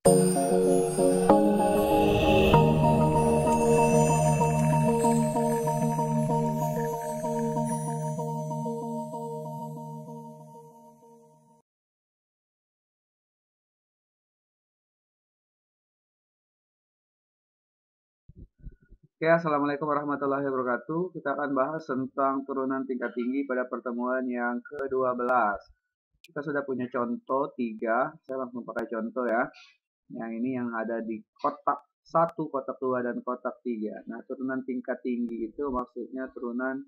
Oke, assalamualaikum warahmatullahi wabarakatuh. Kita akan bahas tentang turunan tingkat tinggi pada pertemuan yang ke-12. Kita sudah punya contoh 3. Saya langsung pakai contoh ya. Yang ini yang ada di kotak 1, kotak 2, dan kotak 3. Nah, turunan tingkat tinggi itu maksudnya turunan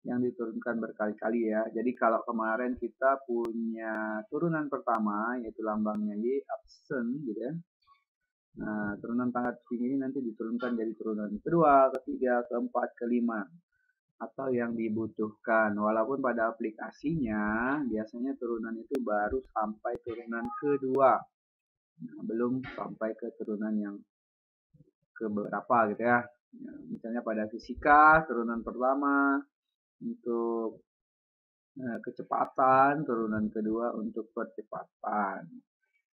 yang diturunkan berkali-kali ya. Jadi kalau kemarin kita punya turunan pertama, yaitu lambangnya Y, absen gitu ya. Nah, turunan pangkat tinggi ini nanti diturunkan jadi turunan kedua, ketiga, keempat, kelima, atau yang dibutuhkan. Walaupun pada aplikasinya biasanya turunan itu baru sampai turunan kedua. Nah, belum sampai ke turunan yang keberapa gitu ya. Misalnya pada fisika, turunan pertama untuk kecepatan, turunan kedua untuk percepatan.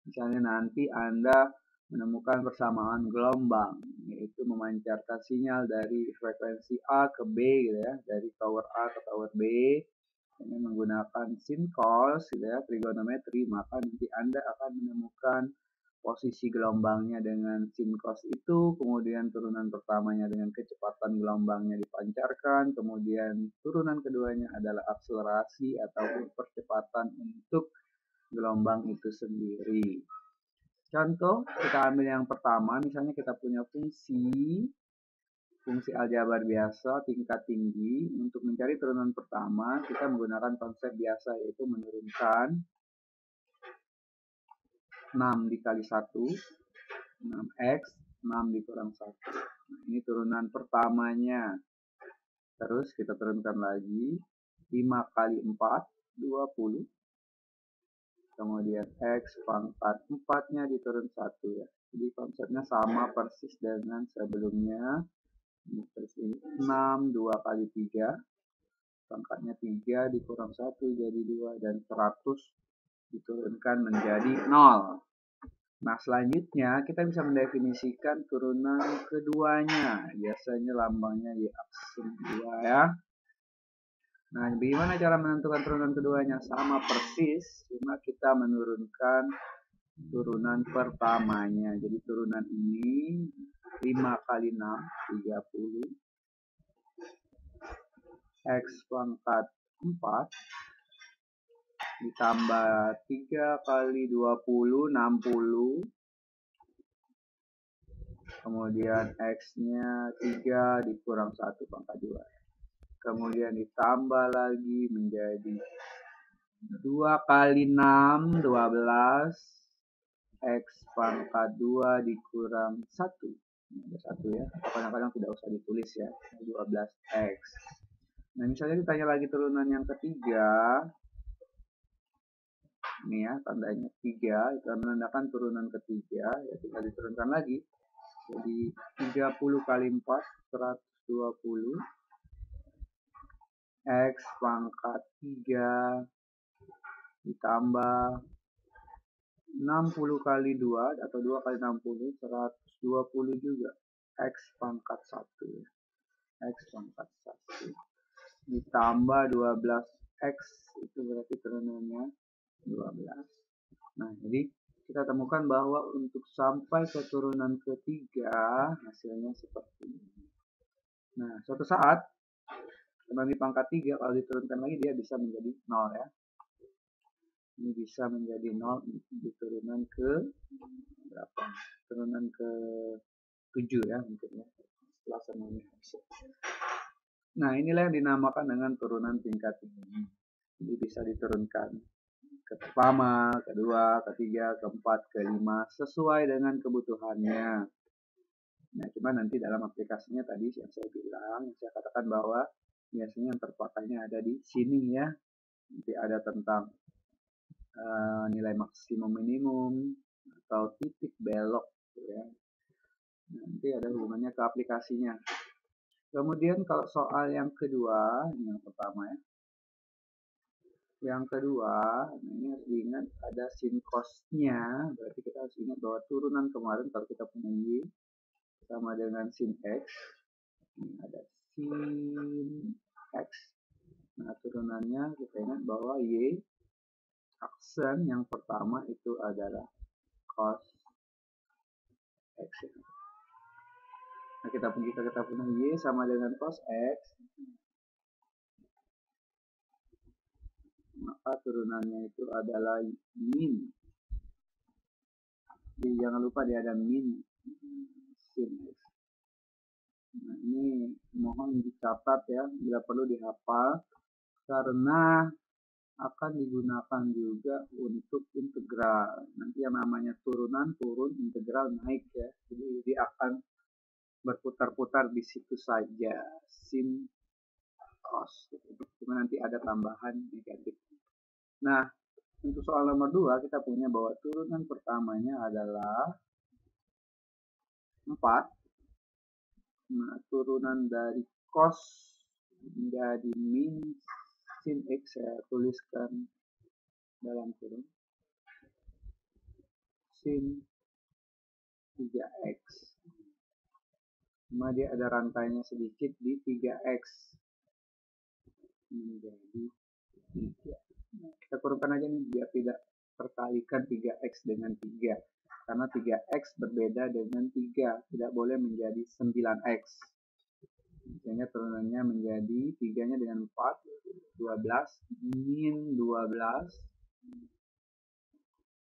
Misalnya nanti Anda menemukan persamaan gelombang, yaitu memancarkan sinyal dari frekuensi A ke B gitu ya, dari tower A ke tower B dengan menggunakan sin cos gitu ya, trigonometri, maka nanti Anda akan menemukan posisi gelombangnya dengan sin cos itu, kemudian turunan pertamanya dengan kecepatan gelombangnya dipancarkan, kemudian turunan keduanya adalah akselerasi atau percepatan untuk gelombang itu sendiri. Contoh, kita ambil yang pertama, misalnya kita punya fungsi aljabar biasa tingkat tinggi. Untuk mencari turunan pertama, kita menggunakan konsep biasa, yaitu menurunkan 6 dikali 1, 6x, 6 dikurang 1. Nah, ini turunan pertamanya. Terus kita turunkan lagi, 5 kali 4, 20. Kemudian X pangkat 4-nya diturun 1 ya. Jadi konsepnya sama persis dengan sebelumnya. Terus ini 6, 2 kali 3. Pangkatnya 3 dikurang 1 jadi 2. Dan 100 diturunkan menjadi 0. Nah, selanjutnya kita bisa mendefinisikan turunan keduanya. Biasanya lambangnya Y aksen 2 ya. Nah, bagaimana cara menentukan turunan keduanya? Sama persis, cuma kita menurunkan turunan pertamanya. Jadi turunan ini 5 kali 6, 30. X pangkat 4 ditambah 3 kali 20, 60. Kemudian X-nya 3 dikurang 1 pangkat 2. Kemudian ditambah lagi menjadi 2 kali 6, 12. X pangkat 2 dikurang 1. Ada 1 ya. Kadang-kadang tidak usah ditulis ya. 12X. Nah, misalnya ditanya lagi turunan yang ketiga. Ini ya, tandanya 3. Itu menandakan turunan ketiga. Ya, tinggal diturunkan lagi. Jadi 30 kali 4, 120. X pangkat 3 ditambah 60 kali 2 atau 2 kali 60, 120 juga. X pangkat 1 ya. X pangkat 1 ditambah 12X, itu berarti turunannya 12. Nah, jadi kita temukan bahwa untuk sampai ke turunan ketiga hasilnya seperti ini. Nah, suatu saat karena di pangkat 3, kalau diturunkan lagi dia bisa menjadi 0 ya. Ini bisa menjadi 0 di turunan ke berapa? Turunan ke 7 ya mungkin ya. Setelah semuanya habis. Nah, inilah yang dinamakan dengan turunan tingkat tinggi. Jadi bisa diturunkan ke pertama, kedua, ketiga, keempat, kelima sesuai dengan kebutuhannya. Nah, cuma nanti dalam aplikasinya tadi yang saya bilang, saya katakan bahwa biasanya yang terpakainya ada di sini ya. Nanti ada tentang nilai maksimum minimum atau titik belok ya. Nanti ada hubungannya ke aplikasinya. Kemudian kalau soal yang kedua, ini yang pertama ya. Yang kedua, ini harus diingat ada sin cos-nya, berarti kita harus ingat bahwa turunan kemarin kalau kita punya Y sama dengan sin X, ini ada sin X. Nah, turunannya kita ingat bahwa Y aksen yang pertama itu adalah cos X. Nah, kita punya Y sama dengan cos X, maka turunannya itu adalah min. Jadi jangan lupa dia ada min sin X. Nah, ini mohon dicatat ya, bila perlu dihafal karena akan digunakan juga untuk integral. Nanti yang namanya turunan turun, integral naik ya. Jadi dia akan berputar-putar di situ saja, sin cos. Cuma nanti ada tambahan negatif. Nah, untuk soal nomor 2 kita punya bahwa turunan pertamanya adalah 4. Nah, turunan dari cos menjadi min sin X saya tuliskan dalam kurung sin 3X. Cuma dia ada rantainya sedikit di 3X menjadi 3. Nah, kita kurungkan aja nih biar tidak terkalikan 3X dengan 3. Karena 3X berbeda dengan 3. Tidak boleh menjadi 9X. Sehingga turunannya menjadi 3-nya dengan 4, 12, min 12,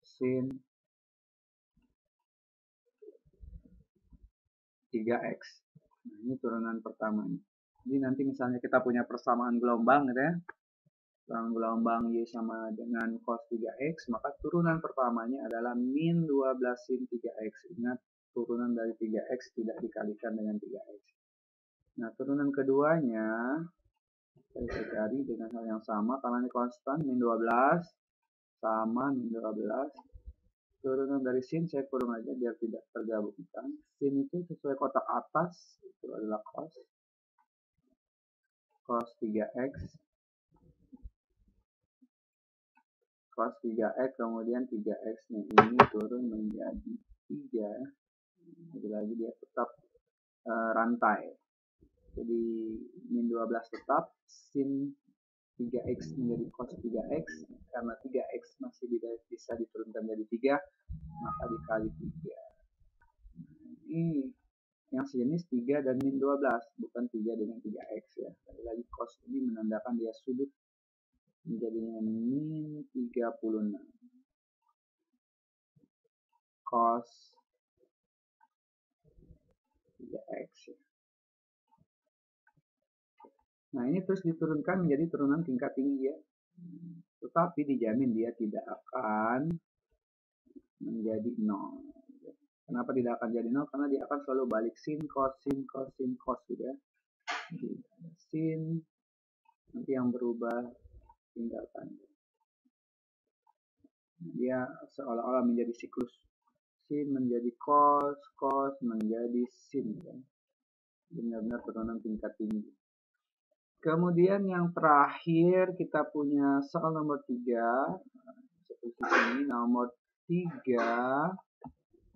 sin 3X. Nah, ini turunan pertamanya. Jadi nanti misalnya kita punya persamaan gelombang gitu ya. Gelombang Y sama dengan cos 3X, maka turunan pertamanya adalah min 12 sin 3X. Ingat, turunan dari 3X tidak dikalikan dengan 3X. Nah, turunan keduanya saya cari dengan hal yang sama karena ini konstan min 12 sama min 12. Turunan dari sin saya kurung aja biar tidak tergabungkan. Sin itu sesuai kotak atas itu adalah cos 3x cos 3x kemudian 3x nya ini turun menjadi 3. Lagi-lagi dia tetap rantai. Jadi min 12 tetap, sin 3x menjadi cos 3x, karena 3x masih bisa diturunkan jadi 3, maka dikali 3. Ini yang sejenis 3 dan min 12, bukan 3 dengan 3x ya. Lagi cos ini menandakan dia sudut, menjadinya min 36 cos 3x ya. Nah, ini terus diturunkan menjadi turunan tingkat tinggi ya. Tetapi dijamin dia tidak akan menjadi 0. Kenapa tidak akan jadi 0? Karena dia akan selalu balik sin, cos, sin, cos, sin, cos gitu ya. Jadi ada sin, nanti yang berubah tinggalkan. Dia seolah-olah menjadi siklus. Sin menjadi cos, cos menjadi sin ya. Benar-benar turunan tingkat tinggi. Kemudian yang terakhir kita punya soal nomor 3. Seperti ini nomor 3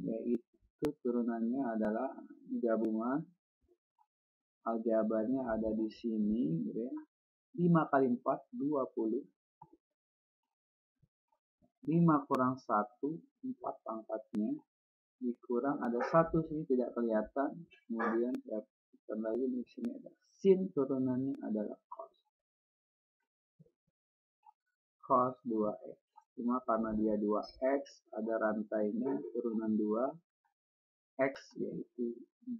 yaitu turunannya adalah gabungan aljabarnya ada di sini gitu ya. 5 kali 4 20. 5 kurang 1 4 pangkatnya dikurang ada 1 sini tidak kelihatan. Kemudian kita lagi di sini ada sin turunannya adalah cos 2x. Cuma karena dia 2x ada rantainya turunan 2x yaitu 2.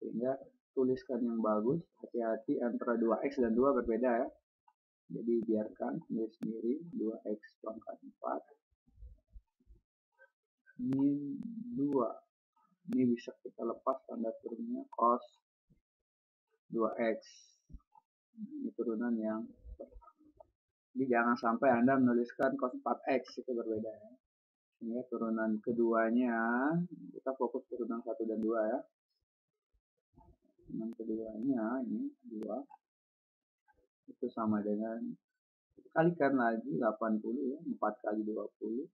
Sehingga tuliskan yang bagus, hati-hati antara 2x dan 2 berbeda ya. Jadi biarkan sendiri 2x pangkat 4 min 2. Ini bisa kita lepas tanda turunnya cos 2x. Ini turunan yang jadi jangan sampai Anda menuliskan cos 4x, itu berbeda ya. Ini turunan keduanya, kita fokus turunan 1 dan 2 ya. Turunan keduanya ini 2 itu sama dengan kalikan lagi 80 ya, 4 kali 20.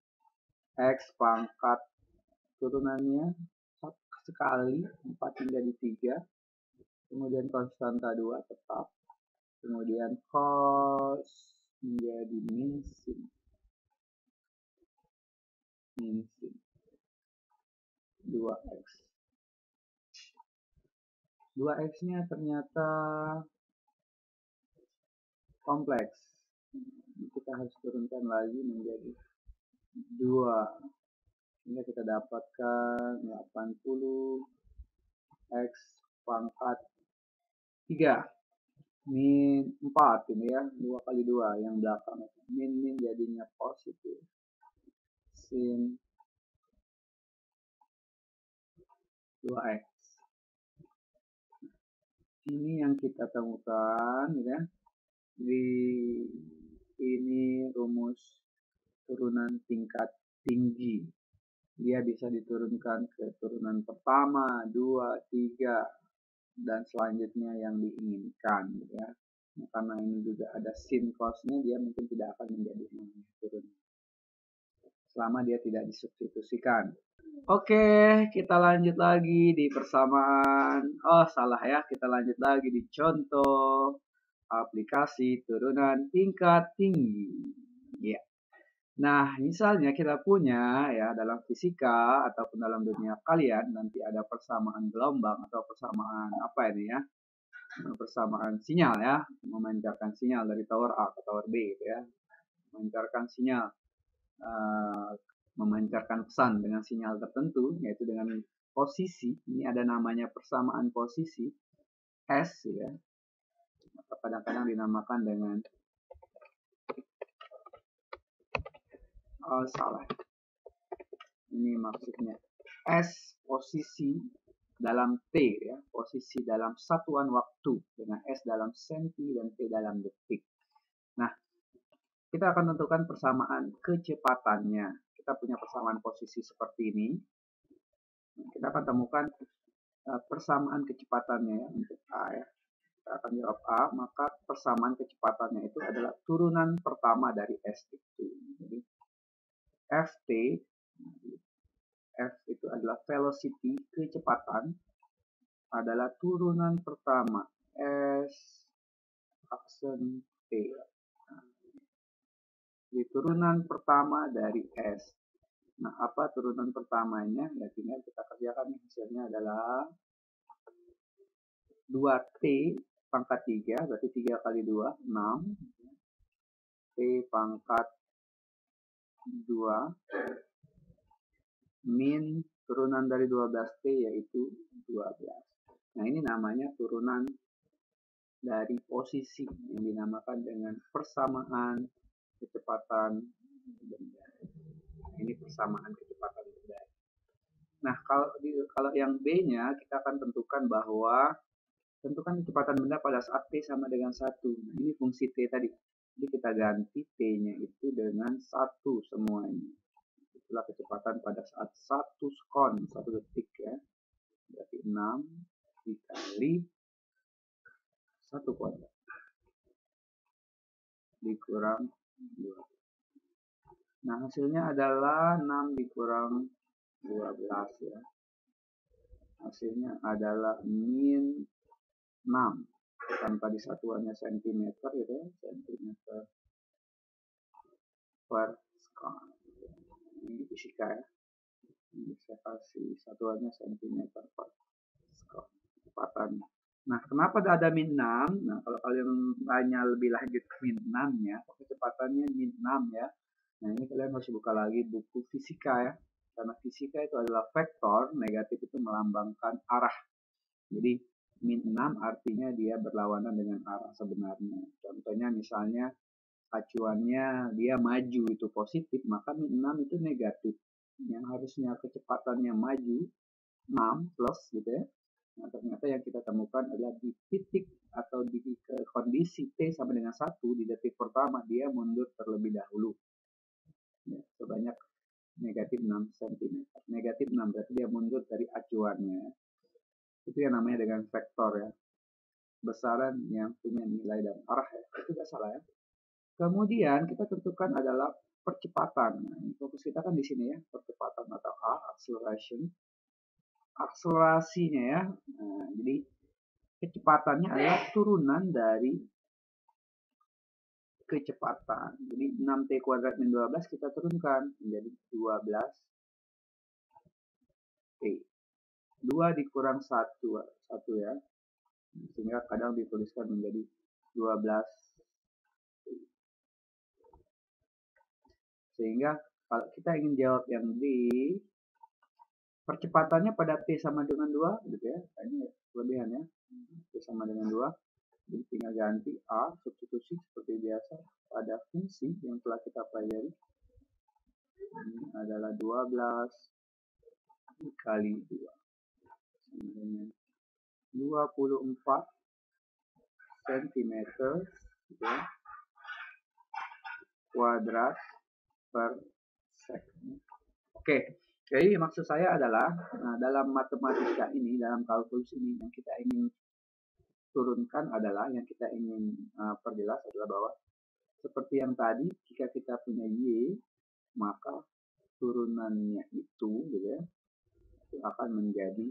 X pangkat turunannya sekali, 4 menjadi 3. Kemudian konstanta 2 tetap. Kemudian cos menjadi min sin. Min sin 2x. 2x-nya ternyata kompleks. Kita harus turunkan lagi menjadi 2. Sehingga kita dapatkan 80 x pangkat 3 min 4 ini ya, 2 kali 2 yang belakang. Min jadinya positif. Sin 2x. Ini yang kita temukan ya. Di ini rumus turunan tingkat tinggi. Dia bisa diturunkan ke turunan pertama, 2, 3, dan selanjutnya yang diinginkan ya. Nah, karena ini juga ada sin cosnya, dia mungkin tidak akan menjadi turun selama dia tidak disubstitusikan. Oke, kita lanjut lagi di persamaan. Oh, salah ya. Kita lanjut lagi di contoh aplikasi turunan tingkat tinggi. Ya. Nah, misalnya kita punya ya dalam fisika ataupun dalam dunia kalian nanti ada persamaan gelombang atau persamaan apa ini ya? Persamaan sinyal ya, memancarkan sinyal dari tower A ke tower B gitu ya. Memancarkan sinyal memancarkan pesan dengan sinyal tertentu yaitu dengan posisi. Ini ada namanya persamaan posisi S ya. Kadang-kadang dinamakan dengan salah. Ini maksudnya S posisi dalam T ya, posisi dalam satuan waktu dengan S dalam senti dan T dalam detik. Nah, kita akan tentukan persamaan kecepatannya. Kita punya persamaan posisi seperti ini. Kita akan temukan persamaan kecepatannya ya untuk A ya. Kita akan jawab A, maka persamaan kecepatannya itu adalah turunan pertama dari S itu. Jadi Ft, F itu adalah velocity, kecepatan, adalah turunan pertama S aksen T. Di turunan pertama dari S. Nah, apa turunan pertamanya? Ya, tinggal kita kerjakan. Hasilnya adalah 2T pangkat 3, berarti 3 kali 2, 6. T pangkat 2 min turunan dari 12T yaitu 12. Nah, ini namanya turunan dari posisi yang dinamakan dengan persamaan kecepatan benda. Ini persamaan kecepatan benda. Nah, kalau yang B-nya kita akan tentukan bahwa tentukan kecepatan benda pada saat T sama dengan 1. Nah, ini fungsi T tadi. Jadi kita ganti T-nya itu dengan 1 semuanya. Itulah kecepatan pada saat 1 sekon, 1 detik ya. Berarti 6 dikali 1 kuadrat dikurang 2. Nah, hasilnya adalah 6 dikurang 12 ya. Hasilnya adalah min 6. Tanpa disatuannya sentimeter gitu ya, sentimeter per sekon. Ini fisika ya. Ini saya kasih satuannya sentimeter per sekon. Kecepatannya. Nah, kenapa ada min 6? Nah, kalau kalian tanya lebih lanjut min 6-nya, kecepatannya min 6 ya. Nah, ini kalian harus buka lagi buku fisika ya. Karena fisika itu adalah vektor, negatif itu melambangkan arah. Jadi, min 6 artinya dia berlawanan dengan arah sebenarnya. Contohnya misalnya acuannya dia maju itu positif, maka min 6 itu negatif. Yang harusnya kecepatannya maju 6 plus gitu ya. Nah, ternyata yang kita temukan adalah di titik atau di kondisi T sama dengan 1 di detik pertama dia mundur terlebih dahulu. Ya, sebanyak negatif 6 cm. Negatif 6 berarti dia mundur dari acuannya. Itu yang namanya dengan vektor ya. Besaran yang punya nilai dan arah ya. Itu tidak salah ya. Kemudian kita tentukan adalah percepatan. Nah, fokus kita kan di sini ya, percepatan atau A, acceleration. Akselerasinya ya. Nah, jadi kecepatannya adalah turunan dari kecepatan. Jadi 6T kuadrat min 12 kita turunkan menjadi 12T. 2 dikurang 1 ya. Sehingga kadang dituliskan menjadi 12. Sehingga kalau kita ingin jawab yang D, percepatannya pada T sama dengan 2 gitu ya. Ini kelebihan ya. T sama dengan 2. Jadi tinggal ganti A, substitusi seperti biasa pada fungsi yang telah kita pelajari. Ini adalah 12 dikali 2. Dengan 24 cm ya, kuadrat per second. Oke, jadi maksud saya adalah dalam matematika ini, dalam kalkulus ini yang kita ingin turunkan adalah, yang kita ingin perjelas adalah bahwa seperti yang tadi, jika kita punya Y, maka turunannya itu gitu ya, itu akan menjadi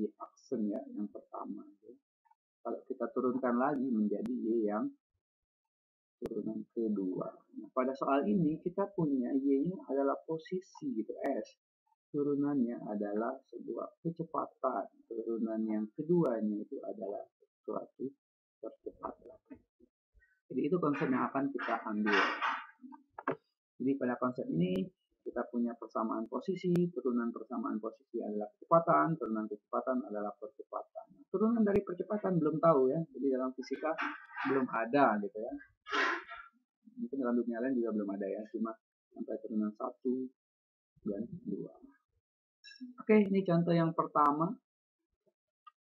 Y aksen ya, yang pertama. Gitu. Kalau kita turunkan lagi menjadi Y yang turunan kedua. Nah, pada soal ini kita punya Y-nya adalah posisi gitu, S. Turunannya adalah sebuah kecepatan. Turunan yang keduanya itu adalah suatu percepatan. Jadi itu konsep yang akan kita ambil. Jadi pada konsep ini kita punya persamaan posisi, turunan persamaan posisi adalah kecepatan, turunan kecepatan adalah percepatan. Turunan dari percepatan belum tahu ya, jadi dalam fisika belum ada gitu ya. Mungkin dalam dunia lain juga belum ada ya, cuma sampai turunan 1 dan 2. Oke, ini contoh yang pertama.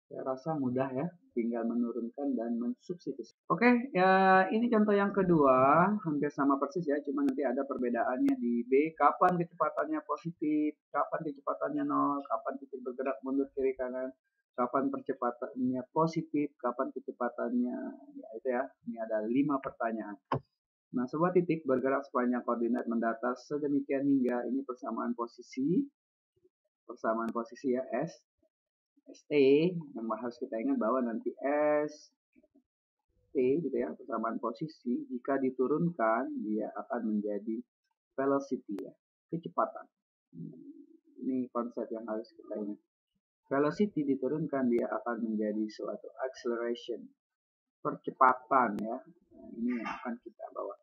Saya rasa mudah ya, tinggal menurunkan dan mensubstitusi. Oke, ya ini contoh yang kedua, hampir sama persis ya, cuma nanti ada perbedaannya di B, kapan kecepatannya positif, kapan kecepatannya 0, kapan titik bergerak mundur kiri kanan, kapan percepatannya positif, kapan kecepatannya, ya itu ya, ini ada 5 pertanyaan. Nah, sebuah titik bergerak sepanjang koordinat mendatar sedemikian hingga, ini persamaan posisi ya, S, ST, yang harus kita ingat bahwa nanti ST gitu ya, persamaan posisi, jika diturunkan dia akan menjadi velocity ya, kecepatan. Ini konsep yang harus kita ingat. Velocity diturunkan dia akan menjadi suatu acceleration, percepatan ya. Nah, ini yang akan kita bawa.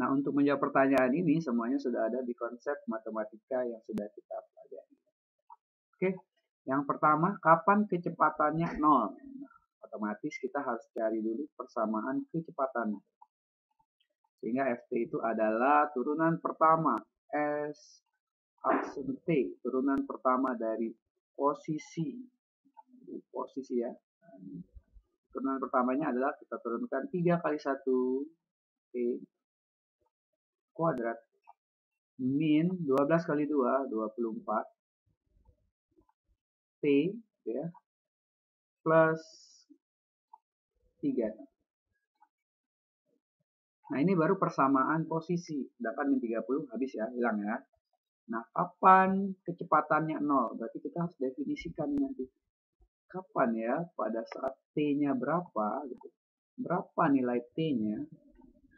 Nah, untuk menjawab pertanyaan ini semuanya sudah ada di konsep matematika yang sudah kita pelajari. Oke. Yang pertama, kapan kecepatannya 0? Nah, otomatis kita harus cari dulu persamaan kecepatan. Sehingga Ft itu adalah turunan pertama S aksen T, turunan pertama dari posisi ya. Turunan pertamanya adalah kita turunkan 3 kali 1 T kuadrat min 12 kali 2, 24 T ya, plus 3. Nah, ini baru persamaan posisi. Sedangkan min 30 habis ya, hilang ya. Nah, kapan kecepatannya 0? Berarti kita harus definisikan nanti. Kapan ya? Pada saat T-nya berapa? Gitu. Berapa nilai T-nya?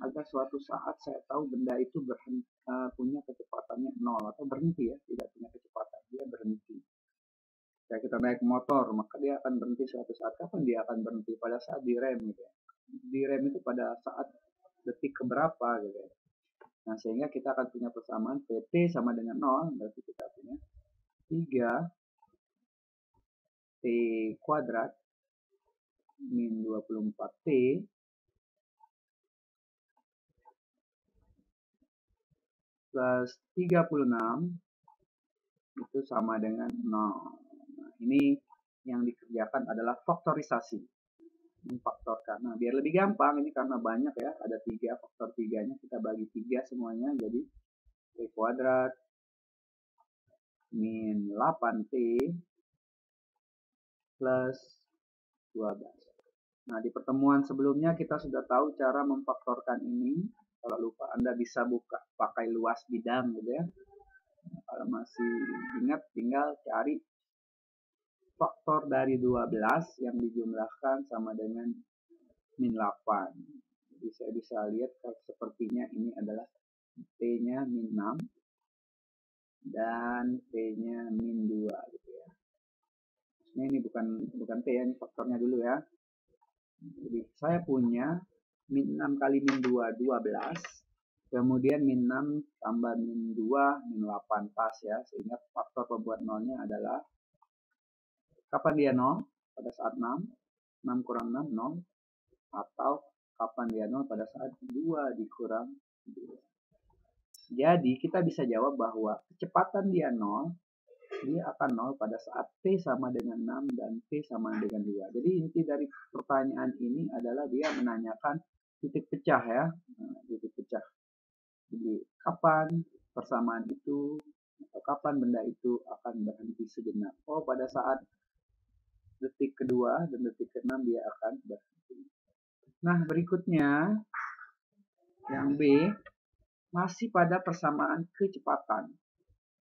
Agar suatu saat saya tahu benda itu punya kecepatannya 0 atau berhenti ya, tidak punya kecepatan, dia berhenti. Kayak kita naik motor, maka dia akan berhenti suatu saat. Kapan dia akan berhenti? Pada saat direm gitu ya. Direm itu pada saat detik keberapa gitu ya. Nah, sehingga kita akan punya persamaan Pt sama dengan 0, berarti kita punya 3 T kuadrat min 24 T plus 36 itu sama dengan 0. Nah, ini yang dikerjakan adalah faktorisasi. Memfaktorkan. Nah, biar lebih gampang, ini karena banyak ya, ada 3, faktor 3-nya kita bagi 3 semuanya, jadi T kuadrat min 8T plus 12. Nah, di pertemuan sebelumnya kita sudah tahu cara memfaktorkan ini. Kalau lupa Anda bisa buka pakai luas bidang gitu ya. Kalau masih ingat tinggal cari faktor dari 12 yang dijumlahkan sama dengan min 8. Jadi saya bisa lihat sepertinya ini adalah P-nya min 6 dan P-nya min 2 gitu ya. Maksudnya ini bukan P ya, ini faktornya dulu ya. Jadi saya punya min 6 kali min 2, 12. Kemudian min 6 tambah min 2, min 8 pas ya. Sehingga faktor pembuat nolnya adalah, kapan dia 0? Pada saat 6. 6 kurang 6, 0. Atau kapan dia 0? Pada saat 2 dikurang 2. Jadi kita bisa jawab bahwa kecepatan dia 0, dia akan 0 pada saat T sama dengan 6 dan T sama dengan 2. Jadi inti dari pertanyaan ini adalah dia menanyakan titik pecah ya. Titik pecah. Jadi kapan persamaan itu atau kapan benda itu akan berhenti sejenak. Oh, pada saat detik kedua dan detik ke-6 dia akan berhenti. Nah, berikutnya yang B masih pada persamaan kecepatan.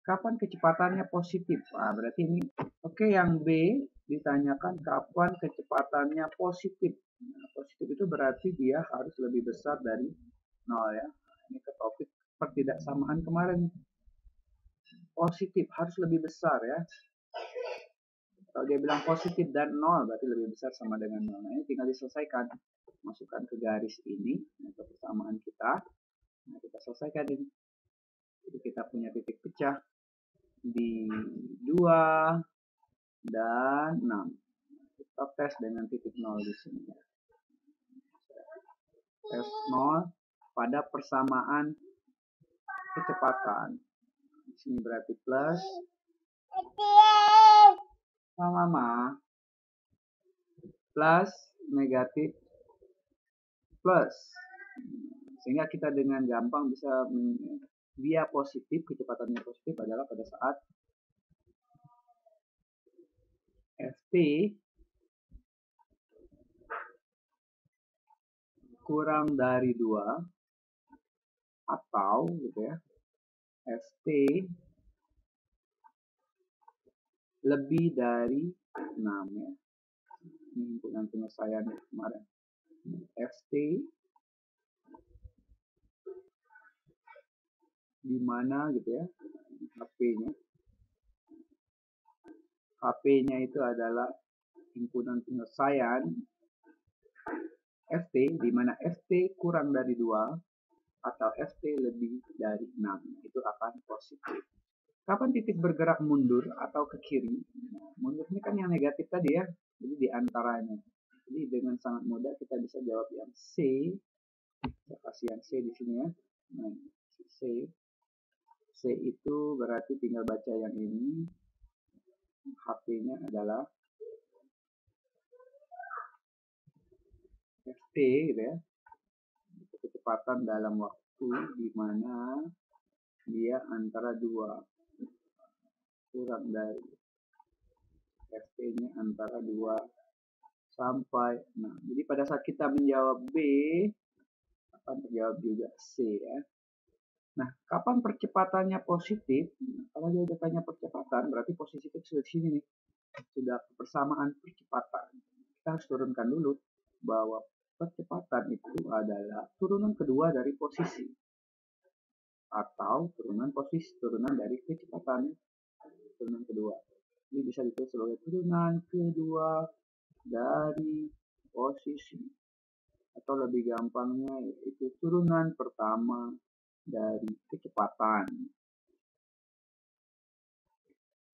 Kapan kecepatannya positif? Nah, berarti ini oke, yang B ditanyakan kapan kecepatannya positif. Nah, positif itu berarti dia harus lebih besar dari 0 ya. Ini ke topik pertidaksamaan kemarin. Positif harus lebih besar ya. Kalau dia bilang positif dan 0 berarti lebih besar sama dengan 0. Nah, ini tinggal diselesaikan. Masukkan ke garis ini ke persamaan kita. Nah, kita selesaikan ini. Jadi kita punya titik pecah di 2 dan 6. Kita tes dengan titik 0 di sini. Tes 0 pada persamaan kecepatan. Di sini berarti plus. Sama-sama. Plus, negatif, plus. Sehingga kita dengan gampang bisa dia positif, kecepatannya positif adalah pada saat Ft kurang dari 2 atau gitu ya, Ft lebih dari 6 ya. Ini himpunan penyelesaian kemarin. Ft di mana gitu ya, HP-nya. HP-nya itu adalah himpunan penyelesaian Ft, di mana Ft kurang dari 2 atau Ft lebih dari 6. Itu akan positif. Kapan titik bergerak mundur atau ke kiri? Nah, mundur ini kan yang negatif tadi ya. Jadi di antaranya. Jadi dengan sangat mudah kita bisa jawab yang C. Saya kasih yang C di sini ya. Nah, C. C itu berarti tinggal baca yang ini. HP-nya adalah Ft gitu ya. Kecepatan dalam waktu di mana dia antara 2 kurang dari Ft-nya antara 2 sampai 6. Jadi pada saat kita menjawab B akan terjawab juga C ya. Nah, kapan percepatannya positif? Kalau dia udah tanya percepatan, berarti posisi itu sudah di sini nih. Sudah persamaan percepatan. Kita harus turunkan dulu bahwa percepatan itu adalah turunan kedua dari posisi. Atau turunan dari kecepatan. Turunan kedua. Ini bisa ditulis sebagai turunan kedua dari posisi. Atau lebih gampangnya itu turunan pertama dari kecepatan.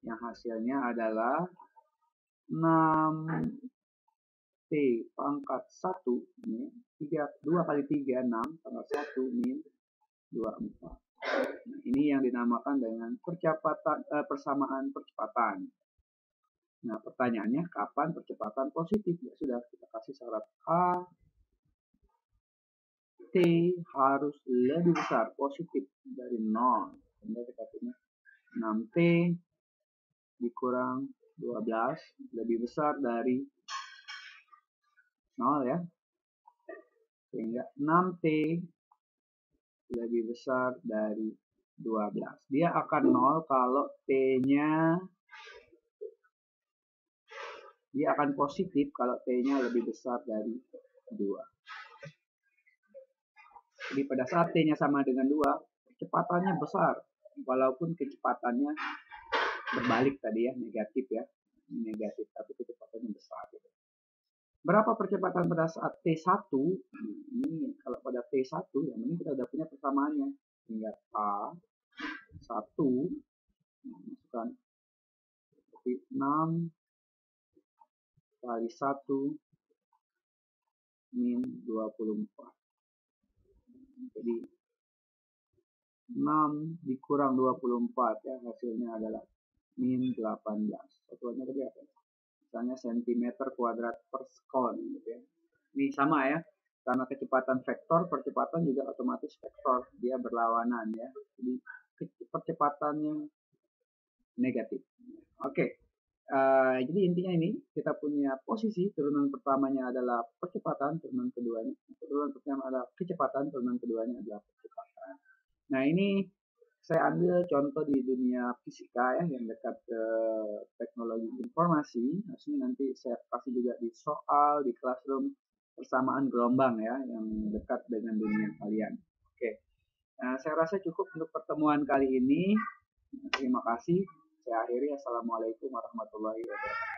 Yang hasilnya adalah 6T pangkat 1 ini 2 kali 3 6 pangkat 1 min 24. Nah, ini yang dinamakan dengan persamaan percepatan. Nah, pertanyaannya kapan percepatan positif? Ya sudah, kita kasih syarat A. T harus lebih besar positif dari 0. Sehingga kita punya 6T dikurang 12 lebih besar dari 0 ya. Sehingga 6T lebih besar dari 12. Dia akan 0 kalau T-nya, dia akan positif kalau T-nya lebih besar dari 2. Jadi pada saat T-nya sama dengan 2, kecepatannya besar. Walaupun kecepatannya berbalik tadi ya, negatif ya. Ini negatif, tapi kecepatannya besar. Berapa percepatan pada saat T1? Ini kalau pada T1, yang ini kita udah punya persamaannya. Hingga A1, masukkan seperti 6 kali 1 min 24. Jadi 6 dikurang 24 ya, hasilnya adalah min 18. Satuannya tadi apa? Misalnya cm kuadrat per sekon gitu ya. Ini sama ya, karena kecepatan vektor, percepatan juga otomatis vektor, dia berlawanan ya. Jadi percepatannya negatif. Oke. Jadi intinya ini kita punya posisi, turunan pertamanya adalah percepatan, turunan pertama adalah kecepatan, turunan keduanya adalah percepatan. Nah ini saya ambil contoh di dunia fisika ya, yang dekat ke teknologi informasi. Hasilnya nanti saya kasih juga di soal di classroom persamaan gelombang ya, yang dekat dengan dunia kalian. Oke, nah, saya rasa cukup untuk pertemuan kali ini. Terima kasih. Saya akhiri. Assalamualaikum warahmatullahi wabarakatuh.